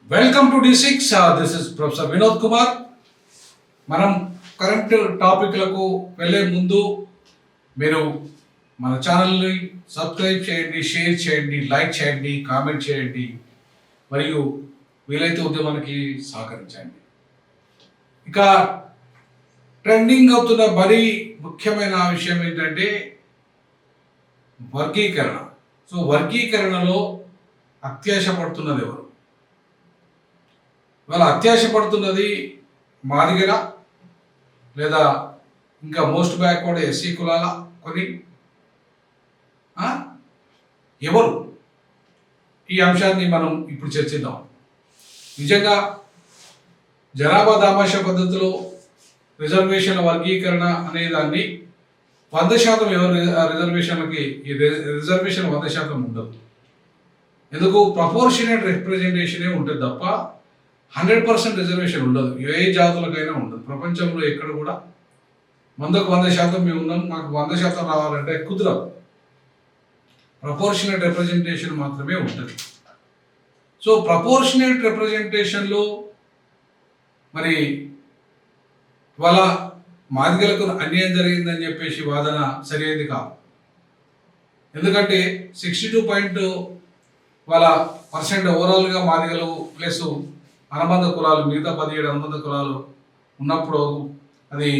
Welcome to D6. This is professor Vinod Kumar. మనం current టాపిక్లకు వెళ్ళే ముందు మీరు మన ఛానల్ని సబ్స్క్రైబ్ చేయండి, షేర్ చేయండి, లైక్ చేయండి, కామెంట్ చేయండి మరియు వీలైతే ఉద్యమానికి సహకరించండి. ఇక ట్రెండింగ్ అవుతున్న మరీ ముఖ్యమైన విషయం ఏంటంటే వర్గీకరణ. సో వర్గీకరణలో అత్యాశ పడుతున్నది ఎవరు? ఇవాళ అత్యాశ పడుతున్నది మాదిగల లేదా ఇంకా మోస్ట్ బ్యాక్వర్డ్ ఎస్సీ కులాల కొన్ని ఎవరు? ఈ అంశాన్ని మనం ఇప్పుడు చర్చిద్దాం. నిజంగా జనాభా దామాష పద్ధతిలో రిజర్వేషన్ల వర్గీకరణ అనే దాన్ని 100% ఎవరు రిజర్వేషన్లకి రిజర్వేషన్ 100% ఉండదు. ఎందుకు? ప్రపోర్షనేట్ రిప్రజెంటేషనే ఉంటుంది తప్ప 100% రిజర్వేషన్ ఉండదు. ఏ జాతులకైనా ఉండదు. ప్రపంచంలో ఎక్కడ కూడా 100% మేము ఉన్నాం, మాకు 100% రావాలంటే కుదరదు. ప్రపోర్షనేట్ రిప్రజెంటేషన్ మాత్రమే ఉంటుంది. సో ప్రపోర్షనేట్ రిప్రజెంటేషన్లో మరి వాళ్ళ మాదిగలకు అన్యాయం జరిగిందని చెప్పేసి వాదన సరైనది కాదు. ఎందుకంటే 62% ఓవరాల్గా మాదిగలు ప్లస్ అనుబంధ కులాలు మిగతా 17 అనుబంధ కులాలు ఉన్నప్పుడు అది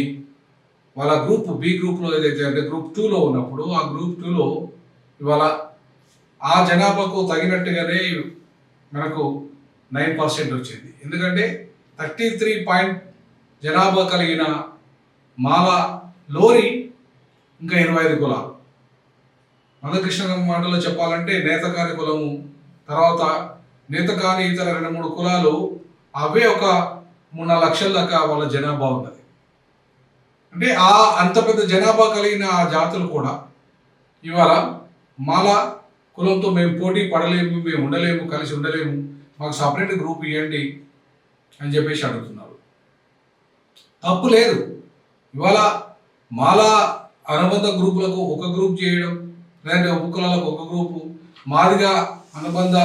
వాళ్ళ గ్రూప్ బి గ్రూప్లో ఏదైతే అంటే గ్రూప్ 2లో ఉన్నప్పుడు ఆ గ్రూప్ 2లో ఇవాళ ఆ జనాభాకు తగినట్టుగానే మనకు 9% వచ్చింది. ఎందుకంటే 33 జనాభా కలిగిన మాల లోని ఇంకా 25 కులాలు. మందకృష్ణ మాటలో చెప్పాలంటే నేతకాని కులము, తర్వాత నేతకాని ఇతర 2-3 కులాలు, అవే ఒక 3-4 లక్షల దాకా వాళ్ళ జనాభా ఉన్నది. అంటే అంత పెద్ద జనాభా కలిగిన ఆ జాతులు కూడా ఇవాళ మాల కులంతో మేము పోటీ పడలేము, మేము ఉండలేము, కలిసి ఉండలేము, మాకు సపరేట్ గ్రూప్ ఇవ్వండి అని చెప్పేసి అడుగుతున్నారు. తప్పు లేదు. ఇవాళ మాల అనుబంధ గ్రూపులకు ఒక గ్రూప్ చేయడం, లేదంటే ఉపకులాలకు ఒక గ్రూపు, మాదిగా అనుబంధ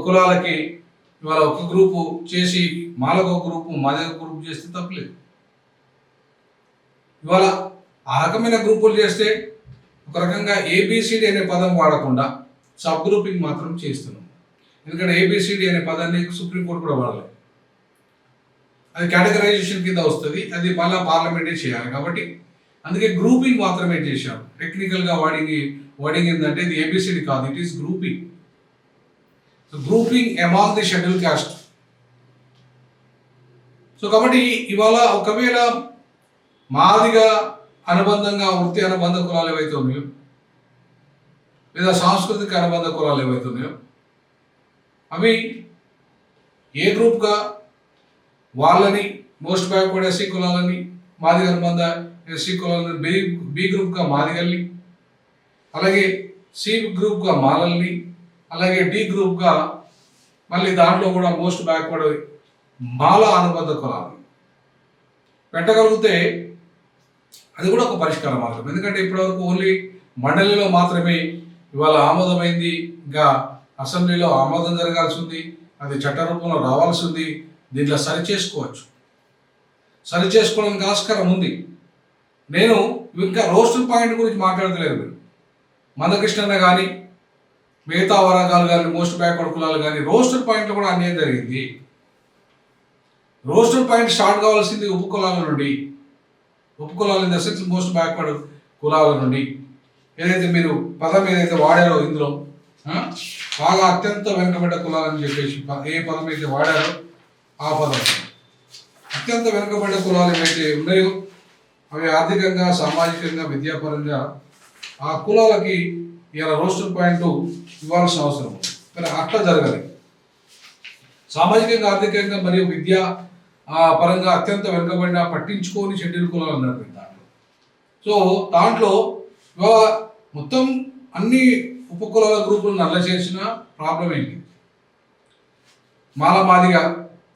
కులాలకి ఇవాళ ఒక గ్రూపు చేసి మాలకు ఒక గ్రూపు, మాదిగ గ్రూప్ చేస్తే తప్పలేదు. ఇవాళ ఆ రకమైన గ్రూపులు చేస్తే ఒక రకంగా ఏబిసిడి అనే పదం వాడకుండా సబ్ గ్రూపింగ్ మాత్రం చేస్తున్నాం. ఎందుకంటే ఏబిసిడి అనే పదాన్ని సుప్రీంకోర్టు కూడా వాడలేదు. అది కేటగరైజేషన్ కింద వస్తుంది, అది మళ్ళీ పార్లమెంటే చేయాలి. కాబట్టి అందుకే గ్రూపింగ్ మాత్రమే చేశాం. టెక్నికల్గా వర్డింగ్ ఏంటంటే ఇది ఏబిసిడి కాదు, it is grouping. So grouping among the schedule caste. So కాబట్టి ఇవాళ ఒకవేళ మాదిగా అనుబంధంగా వృత్తి అనుబంధ కులాలు ఏవైతే ఉన్నాయో లేదా సాంస్కృతిక అనుబంధ కులాలు ఏవైతే ఉన్నాయో అవి ఏ గ్రూప్గా వాళ్ళని మోస్ట్ బ్యాక్వర్డ్ ఎస్సీ కులాలని, మాదిగ అనుబంధ ఎస్సీ కులాలని బి గ్రూప్గా మాదిగల్ని, అలాగే సి గ్రూప్గా మాలల్ని, అలాగే డి గ్రూప్గా మళ్ళీ దాంట్లో కూడా మోస్ట్ బ్యాక్వర్డ్ మాల అనుబంధ కులాలని పెట్టగలిగితే అది కూడా ఒక పరిష్కార మార్గం. ఎందుకంటే ఇప్పటివరకు ఓన్లీ మండలిలో మాత్రమే ఇవాళ ఆమోదమైంది, ఇంకా అసెంబ్లీలో ఆమోదం జరగాల్సి ఉంది, అది చట్ట రూపంలో రావాల్సి ఉంది. దీంట్లో సరి చేసుకోవడానికి ఆస్కారం ఉంది. నేను ఇంకా రోస్టర్ పాయింట్ గురించి మాట్లాడతలేదు. మీరు మందకృష్ణ కానీ మిగతా వర్గాలు కానీ మోస్ట్ బ్యాక్వర్డ్ కులాలు కానీ రోస్టర్ పాయింట్లో కూడా అన్యాయం జరిగింది. రోస్టర్ పాయింట్ స్టార్ట్ కావాల్సింది ఉపకులాల నుండి, ఉపకులాలు in the sense most backward కులాల నుండి. ఏదైతే మీరు పదం ఏదైతే వాడారో ఇందులో బాగా అత్యంత వెనుకబడ్డ కులాలని చెప్పేసి ఏ పదం అయితే వాడారో ఆ పదం అత్యంత వెనుకబడ్డ కులాలు ఏవైతే ఉన్నాయో అవి ఆర్థికంగా, సామాజికంగా, విద్యాపరంగా ఆ కులాలకి ఇలా రోస్టర్ పాయింట్ ఇవ్వాల్సిన అవసరం ఉంది. కానీ అట్లా జరగాలి. సామాజికంగా, ఆర్థికంగా మరియు విద్యా పరంగా అత్యంత వెనుకబడిన పట్టించుకొని షెడ్యూల్ కులాలు అన్నారు దాంట్లో. సో దాంట్లో ఇవాళ మొత్తం అన్ని ఉపకులాల గ్రూపులు నల్ల చేసిన ప్రాబ్లం ఏంటి? మాదిగా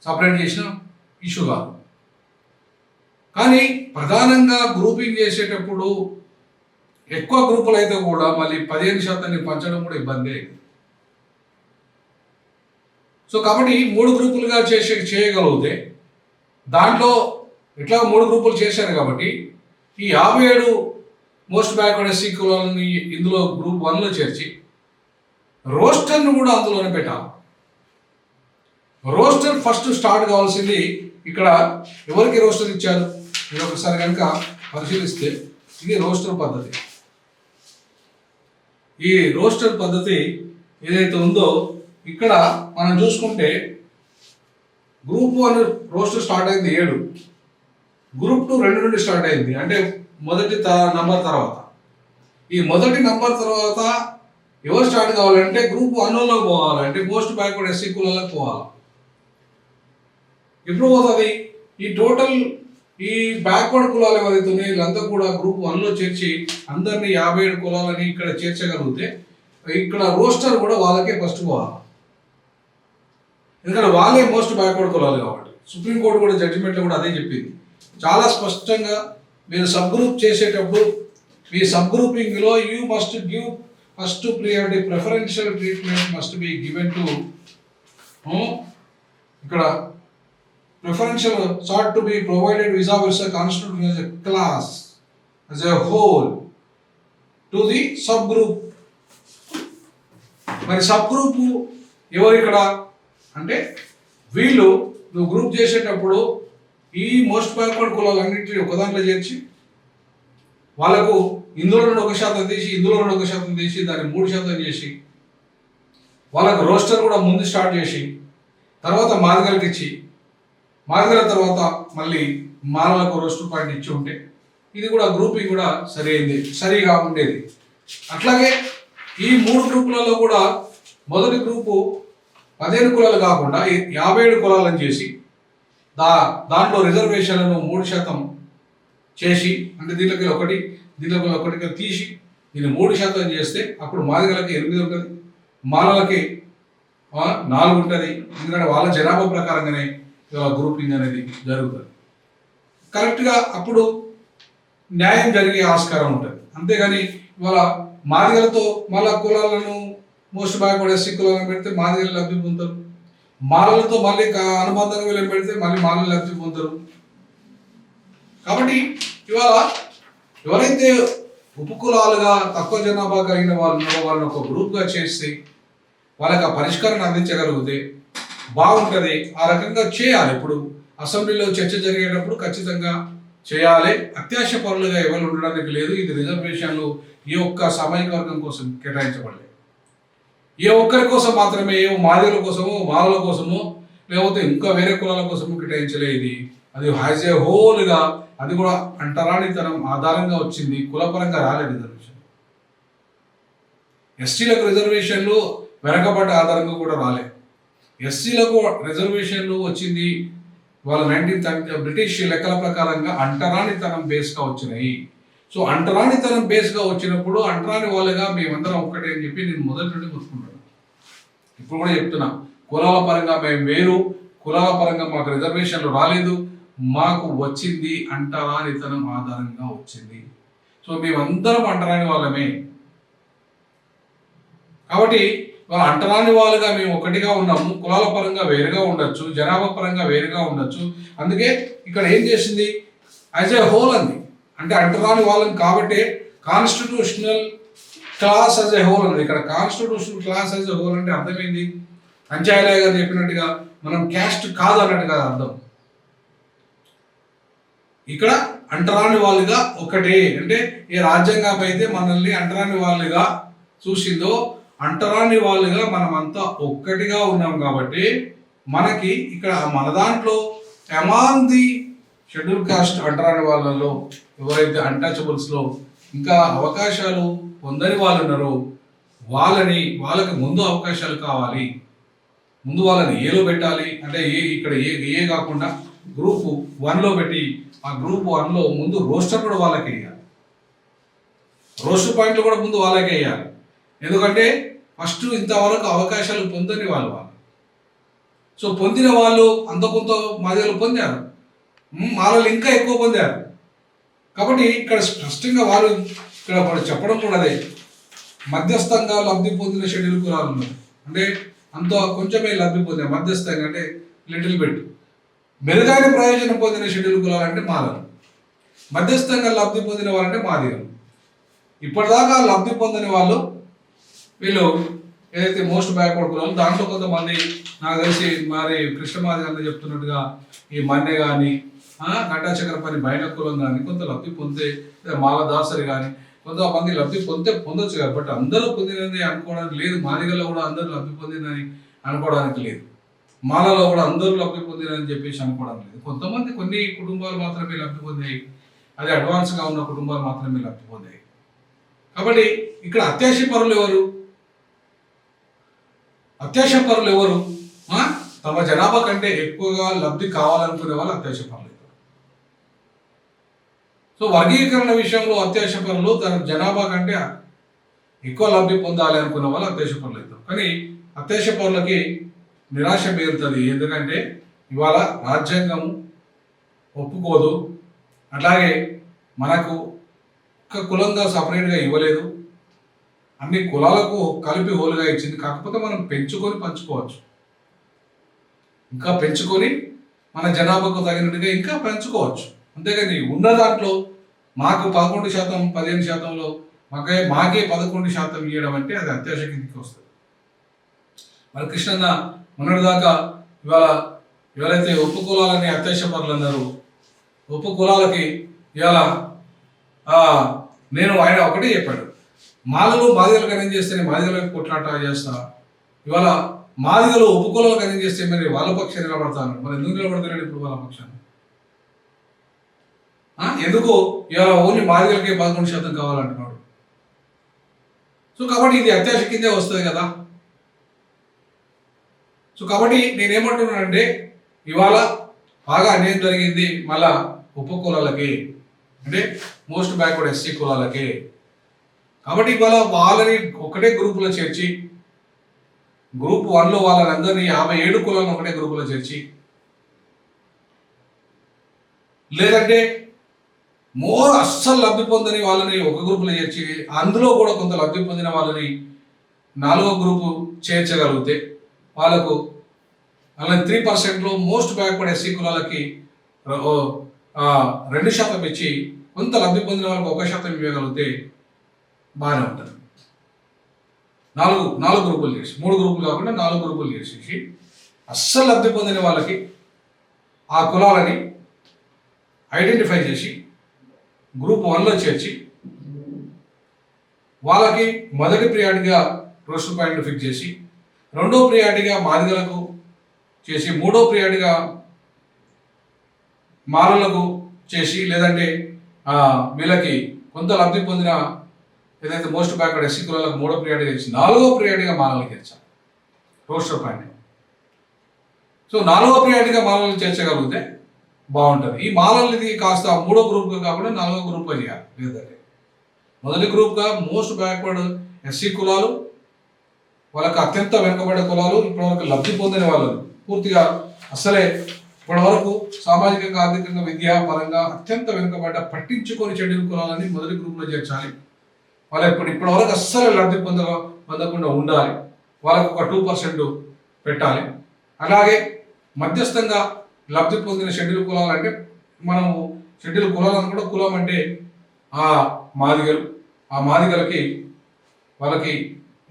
సపరేట్ చేసిన ఇష్యూ కాదు. కానీ ప్రధానంగా గ్రూపింగ్ చేసేటప్పుడు ఎక్కువ గ్రూపులు అయితే కూడా మళ్ళీ 15% పంచడం కూడా ఇబ్బంది. సో కాబట్టి 3 గ్రూపులుగా చేయగలిగితే దాంట్లో ఇట్లా 3 గ్రూపులు చేశారు కాబట్టి ఈ 57 మోస్ట్ బ్యాక్వర్డ్ ఎస్సీ కులాలని ఇందులో గ్రూప్ 1లో చేర్చి రోస్టర్ను కూడా అందులోనే పెట్టాలి. రోస్టర్ ఫస్ట్ స్టార్ట్ కావాల్సింది ఇక్కడ ఎవరికి రోస్టర్ ఇచ్చారు మీరు ఒకసారి కనుక పరిశీలిస్తే ఇది రోస్టర్ పద్ధతి. ఈ రోస్టర్ పద్ధతి ఏదైతే ఉందో ఇక్కడ మనం చూసుకుంటే గ్రూప్ 1 రోస్టర్ స్టార్ట్ అయింది 7, గ్రూప్ 2 2 నుండి స్టార్ట్ అయింది, అంటే మొదటి నంబర్ తర్వాత. ఈ మొదటి నంబర్ తర్వాత ఎవరు స్టార్ట్ కావాలంటే గ్రూప్ 1లోకి పోవాలంటే మోస్ట్ బ్యాక్వర్డ్ ఎస్సీ కులాలకు పోవాలి. ఎప్పుడు పోతుంది ఈ టోటల్ ఈ బ్యాక్వర్డ్ కులాలు ఎవరైతే ఉన్నాయో వీళ్ళంతా కూడా గ్రూప్ 1లో చేర్చి అందరినీ 57 కులాలని ఇక్కడ చేర్చగలిగితే ఇక్కడ రోస్టర్ కూడా వాళ్ళకే ఫస్ట్ పోవాలి. ఎందుకంటే వాళ్ళే మోస్ట్ బ్యాక్వర్డ్ కులాలు కాబట్టి సుప్రీంకోర్టు కూడా జడ్జిమెంట్లో కూడా అదే చెప్పింది చాలా స్పష్టంగా. మీరు సబ్ గ్రూప్ చేసేటప్పుడు మీ సబ్ గ్రూపింగ్లో you must give first priority preferential treatment must be given to ఇక్కడ preferential sought to be provided visa versa constituted as a class as a whole to the subgroup. మరి sub group ఎవరు ఇక్కడ అంటే వీళ్ళు నువ్వు group చేసేటప్పుడు ఈ most backward కులాలన్నింటినీ ఒక దాంట్లో చేర్చి వాళ్ళకు ఇందులో నుండి 1% తీసి ఇందులో నుండి 1% తీసి దాన్ని 3% చేసి వాళ్ళకు రోస్టర్ కూడా ముందు స్టార్ట్ చేసి తర్వాత మాదిగలకు ఇచ్చి మాదిగల తర్వాత మళ్ళీ మాలలకు రోస్టర్ పాయింట్ ఇచ్చి ఉంటే ఇది కూడా గ్రూపింగ్ కూడా సరిగా ఉండేది. అట్లాగే ఈ 3 గ్రూపులలో కూడా మొదటి గ్రూపు 15 కులాలు కాకుండా 57 కులాలను చేసి దాంట్లో రిజర్వేషన్లను 3% చేసి అంటే దీంట్లోకి ఒకటి తీసి దీన్ని 3% చేస్తే అప్పుడు మాదిగలకి 8 ఉంటుంది, మాలలకి 4 ఉంటుంది. ఎందుకంటే వాళ్ళ జనాభా ప్రకారంగానే గ్రూపింగ్ అనేది జరుగుతుంది. కరెక్ట్గా అప్పుడు న్యాయం జరిగే ఆస్కారం ఉంటుంది. అంతేగాని ఇవాళ మాదిగలతో మళ్ళా కులాలను మోస్ట్ బ్యాక్వర్డ్ ఎస్సీ కులాలను పెడితే మాదిగలు లబ్ధి పొందుతారు, మాలలతో మళ్ళీ అనుబంధంగా వీళ్ళని పెడితే మళ్ళీ మాలలు లబ్ధి పొందుతారు. కాబట్టి ఇవాళ ఎవరైతే ఉపకులాలుగా తక్కువ జనాభా కలిగిన వాళ్ళని ఒక గ్రూప్గా చేసి వాళ్ళకి ఆ పరిష్కారాన్ని అందించగలిగితే బాగుంటుంది. ఆ రకంగా చేయాలి. ఇప్పుడు అసెంబ్లీలో చర్చ జరిగేటప్పుడు ఖచ్చితంగా చేయాలి. అత్యాశ పరులుగా ఎవరు ఉండడానికి లేదు. ఇది రిజర్వేషన్లు ఏ ఒక్క సామాజిక వర్గం కోసం కేటాయించబడలేదు, ఏ ఒక్కరి కోసం మాత్రమే, ఏ మాదిగల కోసమో మాలల కోసమో లేకపోతే ఇంకా వేరే కులాల కోసమో కేటాయించలేదు. ఇది అది యాజ్ ఏ హోల్గా అది కూడా అంటరానితనం ఆధారంగా వచ్చింది, కులపరంగా రాలేదు రిజర్వేషన్. ఎస్టీలకు రిజర్వేషన్లు వెనకబడ్డ ఆధారంగా కూడా రాలేదు. ఎస్సీలకు రిజర్వేషన్లు వచ్చింది వాళ్ళ 1930 బ్రిటిష్ లెక్కల ప్రకారంగా అంటరానితనం బేస్గా వచ్చినాయి. సో అంటరానితనం బేస్గా వచ్చినప్పుడు అంటరాని వాళ్ళగా మేమందరం ఒక్కటే అని చెప్పి నేను మొదటి నుండి గుర్తుకుంటాను. ఇప్పుడు కూడా చెప్తున్నా, కులాల పరంగా మేము వేరు, కులాల పరంగా మాకు రిజర్వేషన్లు రాలేదు, మాకు వచ్చింది అంటరానితనం ఆధారంగా వచ్చింది. సో మేమందరం అంటరాని వాళ్ళమే. కాబట్టి అంటరాని వాళ్ళుగా మేము ఒకటిగా ఉన్నాము. కులాల పరంగా వేరుగా ఉండొచ్చు, జనాభా పరంగా వేరుగా ఉండొచ్చు. అందుకే ఇక్కడ ఏం చేసింది యాజ్ ఏ హోల్ అంది, అంటే అంటరాని వాళ్ళని కాబట్టి constitutional class as a whole అంది. ఇక్కడ constitutional class as a whole అంటే అర్థమైంది, అంజాయలయ్య గారు చెప్పినట్టుగా మనం క్యాస్ట్ కాదు అన్నట్టుగా అర్థం. ఇక్కడ అంటరాని వాళ్ళుగా ఒకటే, అంటే ఏ రాజ్యాంగం అయితే మనల్ని అంటరాని వాళ్ళుగా చూసిందో అంటరాని వాళ్ళుగా మనమంతా ఒక్కటిగా ఉన్నాం. కాబట్టి మనకి ఇక్కడ మన దాంట్లో అమాంగ్ ది షెడ్యూల్ కాస్ట్ అంటరాని వాళ్ళలో ఎవరైతే అన్టచబుల్స్లో ఇంకా అవకాశాలు పొందని వాళ్ళు ఉన్నారో వాళ్ళకి ముందు అవకాశాలు కావాలి. ముందు వాళ్ళని ఏలో పెట్టాలి, అంటే ఇక్కడ ఏ కాకుండా గ్రూప్ 1లో పెట్టి ఆ గ్రూప్ 1లో ముందు రోస్టర్ కూడా వాళ్ళకి వేయాలి, రోస్టర్ పాయింట్లు కూడా ముందు వాళ్ళకే వేయాలి. ఎందుకంటే ఫస్ట్ ఇంతవరకు అవకాశాలు పొందని వాళ్ళు. సో పొందిన వాళ్ళు అంత కొంత మాదిగలు పొందారు, మాలలు ఇంకా ఎక్కువ పొందారు. కాబట్టి ఇక్కడ స్పష్టంగా వాళ్ళు ఇక్కడ చెప్పడం కూడా అదే, మధ్యస్థంగా లబ్ధి పొందిన షెడ్యూల్ కులాలు ఉన్నారు. అంటే అంత కొంచెమే లబ్ధి పొందే మధ్యస్థంగా అంటే లిటిల్ బిట్ మెరుగైన ప్రయోజనం పొందిన షెడ్యూల్ కులాలంటే మాలలు, మధ్యస్థంగా లబ్ధి పొందిన వాళ్ళంటే మాదిగలు. ఇప్పటిదాకా లబ్ధి పొందని వాళ్ళు వీళ్ళు ఏదైతే మోస్ట్ బ్యాక్వర్డ్ కులాలు, దాంట్లో కొంతమంది నాకు తెలిసి మరి కృష్ణమాది అంతా చెప్తున్నట్టుగా ఈ మన్నె కానీ గంటాచక్ర పని బయట కులం కానీ కొంత లబ్ధి పొందే, మాలదాసరి కానీ కొంతమంది లబ్ధి పొందొచ్చు కదా. బట్ అందరూ పొందినది అనుకోవడానికి లేదు. మాదిగల్లో కూడా అందరూ లబ్ధి పొందినని అనుకోవడానికి లేదు. మాలలో కూడా అందరూ లబ్ధి పొందినని చెప్పేసి అనుకోవడానికి లేదు. కొంతమంది కొన్ని కుటుంబాలు మాత్రమే లబ్ధి పొందాయి, అది అడ్వాన్స్గా ఉన్న కుటుంబాలు మాత్రమే లబ్ధి పొందాయి. కాబట్టి ఇక్కడ అత్యాశ పరులు ఎవరు? అత్యాశ పరులు ఎవరు? తమ జనాభా కంటే ఎక్కువగా లబ్ధి కావాలనుకునే వాళ్ళు అత్యాశ పరులు. సో వర్గీకరణ విషయంలో అత్యాశ పరులు తన జనాభా కంటే ఎక్కువ లబ్ధి పొందాలి అనుకున్న వాళ్ళు అత్యాశ పరులు అవుతారు. కానీ అత్యాశ పరులకి నిరాశ పేరుతుంది. ఎందుకంటే ఇవాళ రాజ్యాంగం ఒప్పుకోదు, అట్లాగే మనకు ఒక కులంగా సపరేట్గా ఇవ్వలేదు, అన్ని కులాలకు కలిపి హోలుగా ఇచ్చింది. కాకపోతే మనం పెంచుకొని పంచుకోవచ్చు, ఇంకా పెంచుకొని మన జనాభాకు తగినట్టుగా ఇంకా పెంచుకోవచ్చు. అంతేగాని ఉన్న దాంట్లో మాకు 11%, 15%లో మాకే 11% ఇవ్వడం అంటే అది అత్యాశ కిందికి వస్తుంది. మరి కృష్ణన్న మొన్నటిదాకా ఇవాళ ఎవరైతే ఒప్పు కులాలని అత్యాశ పరులు అన్నారు, ఒప్పు కులాలకి ఇవాళ నేను ఆయన ఒకటే చెప్పాడు, మాదిగలు కన్యం చేస్తే మాదిగలకు కొట్లాట చేస్తా, ఇవాళ మాదిగలు ఒప్పు కులాలు కన్యం చేస్తే మరి వాళ్ళ పక్షాన్ని నిలబడతాను. మరి ఎందుకు నిలబడతాడు ఇప్పుడు వాళ్ళ పక్షాన్ని? ఎందుకు ఇవాళ ఓన్లీ మాదిగలకే 11% కావాలంటున్నాడు? సో కాబట్టి ఇది అత్యాశ కిందే వస్తుంది కదా. సో కాబట్టి నేనేమంటున్నానంటే ఇవాళ బాగా అన్యాయం జరిగింది మళ్ళా ఉప కులాలకి, అంటే మోస్ట్ బ్యాక్వర్డ్ ఎస్సీ కులాలకి. కాబట్టి ఇవాళ వాళ్ళని ఒకటే గ్రూపులో చేర్చి, గ్రూప్ 1లో వాళ్ళని అందరినీ 57 కులాలను ఒకటే గ్రూపులో చేర్చి, లేదంటే అస్సలు లబ్ధి పొందని వాళ్ళని ఒక గ్రూపులో చేర్చి, అందులో కూడా కొంత లబ్ధి పొందిన వాళ్ళని 4వ గ్రూపు చేర్చగలిగితే వాళ్ళకు అలా 3%లో మోస్ట్ బ్యాక్వర్డ్ ఎస్సీ కులాలకి 2% ఇచ్చి కొంత లబ్ధి పొందిన వాళ్ళకి 1% ఇవ్వగలిగితే బాగానే ఉంటుంది. 4 గ్రూపులు చేసి, 3 గ్రూపులు కాకుండా 4 గ్రూపులు చేసేసి అస్సలు లబ్ధి పొందిన వాళ్ళకి ఆ కులాలని ఐడెంటిఫై చేసి గ్రూప్ 1లో చేర్చి వాళ్ళకి మొదటి ప్రియారిటీగా రోస్టర్ పాయింట్ ఫిక్స్ చేసి, 2వ ప్రియారిటీగా మాదిగలకు చేసి, 3వ ప్రియారిటీగా మాలలకు చేసి, లేదంటే వీళ్ళకి కొంత లబ్ధి పొందిన ఏదైతే మోస్ట్ బ్యాక్వర్డ్ ఎస్సీ కులాలకు 3వ ప్రియారిటీగా ఇచ్చి 4వ ప్రియారిటీగా మాలలకు చేర్చాలి రోస్టర్ పాయింట్. సో 4వ ప్రియారిటీగా మాలలకు చేర్చగలిగితే బాగుంటుంది. ఈ మాలలది కాస్త 3వ గ్రూప్గా కాకుండా 4వ గ్రూప్గా చేయాలి. లేదంటే మొదటి గ్రూప్గా మోస్ట్ బ్యాక్వర్డ్ ఎస్సీ కులాలు, వాళ్ళకి అత్యంత వెనుకబడే కులాలు, ఇప్పటివరకు లబ్ధి పొందిన వాళ్ళు పూర్తిగా అసలే ఇప్పటివరకు సామాజికంగా, ఆర్థికంగా, విద్యా పరంగా అత్యంత వెనుకబడ్డ పట్టించుకొని షెడ్యూల్ కులాలని మొదటి గ్రూప్లో చేర్చాలి. వాళ్ళ ఇప్పటివరకు అస్సలు లబ్ధి పొందకుండా ఉండాలి. వాళ్ళకు ఒక 2% పెట్టాలి. అలాగే మధ్యస్థంగా లబ్ధి పొందిన షెడ్యూల్ కులాలు అంటే మనము షెడ్యూల్ కులాలను కూడా కులం అంటే మాదిగలు, ఆ మాదిగలకి వాళ్ళకి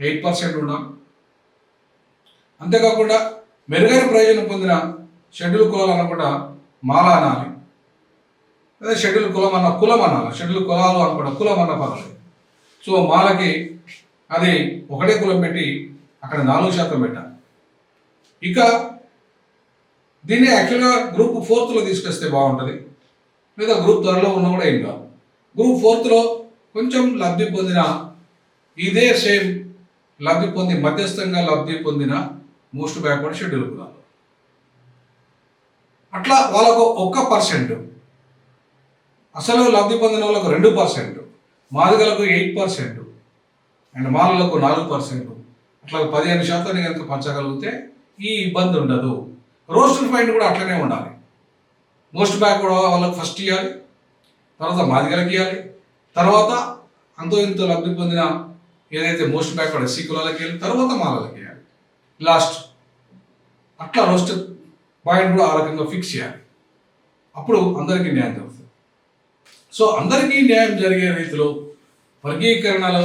8% ఉండాలి. అంతేకాకుండా మెరుగైన ప్రయోజనం పొందిన షెడ్యూల్ కులాలు అనకుండా మాల అనాలి, అదే షెడ్యూల్ కులం అనాలి. షెడ్యూల్ కులాలు అనకుండా కులం అన్న పర్వాలేదు. సో మాలకి అది ఒకటే కులం పెట్టి అక్కడ 4% పెట్టాలి. ఇక దీన్ని యాక్చువల్గా గ్రూప్ 4లో తీసుకొస్తే బాగుంటుంది, లేదా గ్రూప్ 3లో ఉన్న కూడా ఏం కాదు. గ్రూప్ 4లో కొంచెం లబ్ధి పొందిన ఇదే సేమ్ లబ్ధి పొంది మధ్యస్థంగా లబ్ధి పొందిన మోస్ట్ బ్యాక్వర్డ్ షెడ్యూల్ కులాలు, అట్లా వాళ్ళకు 1%, అసలు లబ్ధి పొందిన వాళ్ళకు 2%, మాదిగలకు 8% అండ్ మాలలకు 4%, అట్లా 15% కనుక పంచగలిగితే ఈ ఇబ్బంది ఉండదు. రోస్టర్ పాయింట్ కూడా అట్లనే ఉండాలి. మోస్ట్ బ్యాక్వర్డ్ వాళ్ళకి ఫస్ట్ ఇవ్వాలి, తర్వాత మాదిగలకి ఇవ్వాలి, తర్వాత అంతో ఇంతో లబ్ధి పొందిన ఏదైతే మోస్ట్ బ్యాక్వర్డ్ ఎస్సీ కులాలకి ఇవ్వాలి, తర్వాత మాలలకి ఇవ్వాలి. లాస్ట్ అట్లా రోస్టర్ పాయింట్ కూడా ఆ రకంగా ఫిక్స్ చేయాలి. అప్పుడు అందరికీ న్యాయం జరుగుతుంది. సో అందరికీ న్యాయం జరిగే రీతిలో వర్గీకరణలో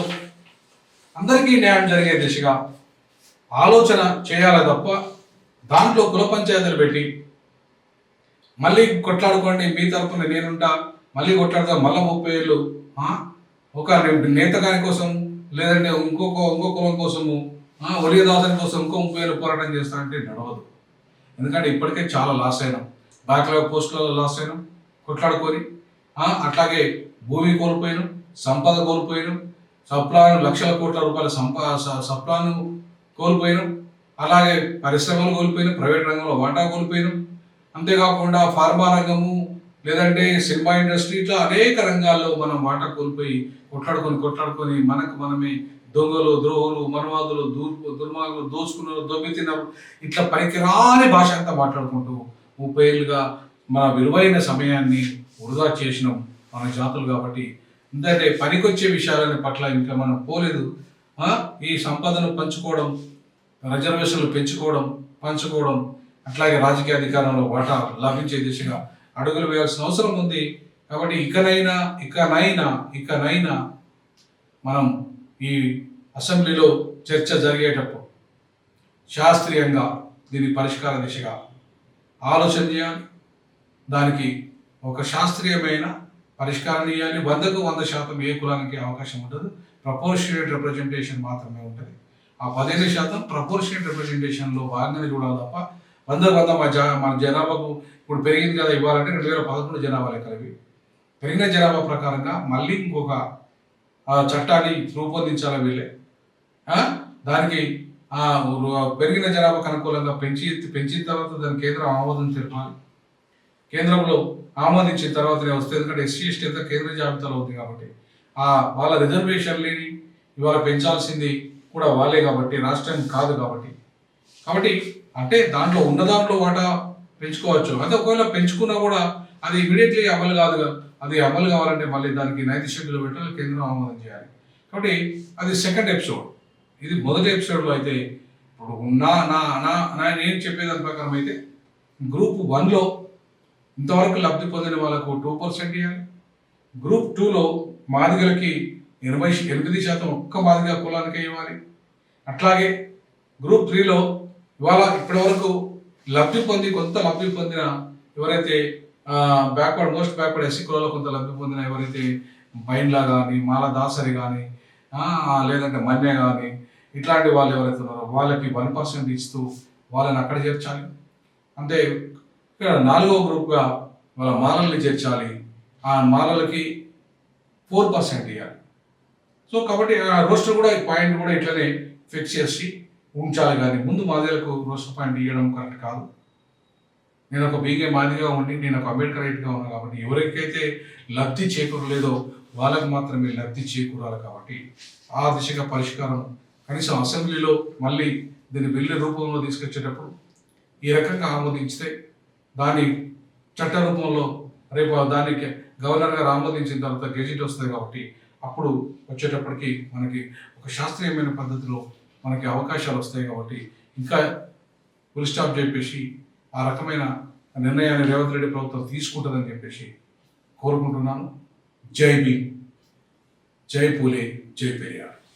అందరికీ న్యాయం జరిగే దిశగా ఆలోచన చేయాలి తప్ప దాంట్లో కుల పంచాయతీలు పెట్టి మళ్ళీ కొట్లాడుకోండి, మీ తరపున నేనుంటా, మళ్ళీ కొట్లాడతా, మళ్ళీ 30 ఏళ్ళు ఒక నేతగాని కోసం లేదంటే ఇంకో కులం కోసము ఒలియదాసని కోసం ఇంకో 30 ఏళ్ళు పోరాటం చేస్తా అంటే నడవదు. ఎందుకంటే ఇప్పటికే చాలా లాస్ అయినాం, బ్యాక్లాగ్ పోస్టులలో లాస్ అయినాం కొట్లాడుకొని. అట్లాగే భూమి కోల్పోయినాం, సంపద కోల్పోయినాం, సప్లాను లక్షల కోట్ల రూపాయల సప్లాను కోల్పోయినాం, అలాగే పరిశ్రమలు కోల్పోయినాం, ప్రైవేట్ రంగంలో వాటా కోల్పోయినాం. అంతేకాకుండా ఫార్మా రంగము లేదంటే సినిమా ఇండస్ట్రీ ఇట్లా అనేక రంగాల్లో మనం వాటా కోల్పోయి కొట్లాడుకొని మనకు మనమే దొంగలు, ద్రోహులు, మనవాదులు, దుర్మార్గులు, దోచుకున్నారు, దొబ్బితిన్నారు, ఇట్లా పనికిరాని భాష అంతా మాట్లాడుకుంటూ 30 ఏళ్ళుగా మన విలువైన సమయాన్ని వృధా చేసినాం మన జాతులు. కాబట్టి ఎందుకంటే పనికొచ్చే విషయాలని పట్ల ఇంకా మనం పోలేదు. ఈ సంపదను పంచుకోవడం, రిజర్వేషన్లు పంచుకోవడం, అట్లాగే రాజకీయ అధికారంలో వాటా లభించే దిశగా అడుగులు వేయాల్సిన అవసరం ఉంది. కాబట్టి ఇకనైనా మనం ఈ అసెంబ్లీలో చర్చ జరిగేటప్పుడు శాస్త్రీయంగా దీని పరిష్కార దిశగా ఆలోచన చేయాలి. దానికి ఒక శాస్త్రీయమైన పరిష్కారం ఇవ్వాలి. 100కు 100% ఏ కులానికి అవకాశం ఉంటుంది, ప్రపోర్షనేట్ రిప్రజెంటేషన్ మాత్రమే ఉంటుంది. ఆ 15% ప్రపోర్షనేట్ రిప్రజెంటేషన్లో భాగంగానే చూడాలి తప్ప 100 మన జనాభాకు ఇప్పుడు పెరిగింది కదా ఇవ్వాలంటే 2011 జనాభా లెక్కలవి పెరిగిన జనాభా ప్రకారంగా మళ్ళీ ఇంకొక చట్టాన్ని రూపొందించాలి వీళ్ళే. దానికి పెరిగిన జనాభాకు అనుకూలంగా పెంచిన తర్వాత దాని కేంద్రం ఆమోదం తెలపాలి. కేంద్రంలో ఆమోదించిన తర్వాతనే వస్తుంది. ఎందుకంటే ఎస్సీ ఎస్టీ అంతా కేంద్ర జాబితాలో ఉంది కాబట్టి వాళ్ళ రిజర్వేషన్ని ఇవాళ పెంచాల్సింది కూడా వాళ్ళే కాబట్టి రాష్ట్రం కాదు కాబట్టి అంటే దాంట్లో ఉన్న దాంట్లో వాటా పెంచుకోవచ్చు. అయితే ఒకవేళ పెంచుకున్నా కూడా అది ఇమీడియట్లీ అమలు కాదు. అది అమలు కావాలంటే మళ్ళీ దానికి 9th షెడ్యూల్ పెట్టాలి, కేంద్రం ఆమోదం చేయాలి. కాబట్టి అది సెకండ్ ఎపిసోడ్. ఇది మొదటి ఎపిసోడ్లో అయితే ఇప్పుడు నేను చెప్పేదాని ప్రకారం అయితే గ్రూప్ 1లో ఇంతవరకు లబ్ధి పొందిన వాళ్ళకు 2% ఇవ్వాలి. గ్రూప్ 2లో మాదిగలకి 88% ఒక్క మాదిగ కులానికే ఇవ్వాలి. అట్లాగే గ్రూప్ 3లో ఇవాళ ఇప్పటి వరకు కొంత లబ్ధి పొందిన ఎవరైతే మోస్ట్ బ్యాక్వర్డ్ ఎస్సీ కులాలో కొంత లబ్ధి పొందిన ఎవరైతే బైండ్లా కానీ, మాల దాసరి కానీ, లేదంటే మన్య కానీ ఇట్లాంటి వాళ్ళు ఎవరైతే ఉన్నారో వాళ్ళకి 1% ఇస్తూ వాళ్ళని అక్కడ చేర్చాలి. అంటే ఇక్కడ 4వ గ్రూప్గా వాళ్ళ మాలల్ని చేర్చాలి. ఆ మాలలకి 4% ఇవ్వాలి. సో కాబట్టి ఆ రోస్టర్ కూడా ఈ పాయింట్ కూడా ఇట్లనే ఫిక్స్ చేసి ఉంచాలి. కానీ ముందు మాదిగలకు రోస్టర్ పాయింట్ ఇవ్వడం కరెక్ట్ కాదు. నేను ఒక బీగే మాదిగా ఉండి నేను ఒక అంబేద్కర్ రైట్గా ఉన్నాను కాబట్టి ఎవరికైతే లబ్ధి చేకూరలేదో వాళ్ళకు మాత్రమే లబ్ధి చేకూరాలి. కాబట్టి ఆ దిశగా పరిష్కారం కనీసం అసెంబ్లీలో మళ్ళీ దీన్ని బిల్లు రూపంలో తీసుకొచ్చేటప్పుడు ఈ రకంగా ఆమోదించితే దాని చట్ట రూపంలో రేపు దానికి గవర్నర్ గారు ఆమోదించిన తర్వాత గెజిట్ వస్తుంది. కాబట్టి అప్పుడు వచ్చేటప్పటికి మనకి ఒక శాస్త్రీయమైన పద్ధతిలో మనకి అవకాశాలు వస్తాయి. కాబట్టి ఇంకా ఫుల్ స్టాప్ చెప్పేసి ఆ రకమైన నిర్ణయాన్ని రేవంత్ రెడ్డి ప్రభుత్వం తీసుకుంటుందని చెప్పేసి కోరుకుంటున్నాను. జై భీమ్, జై పూలే, జై పెరియార్.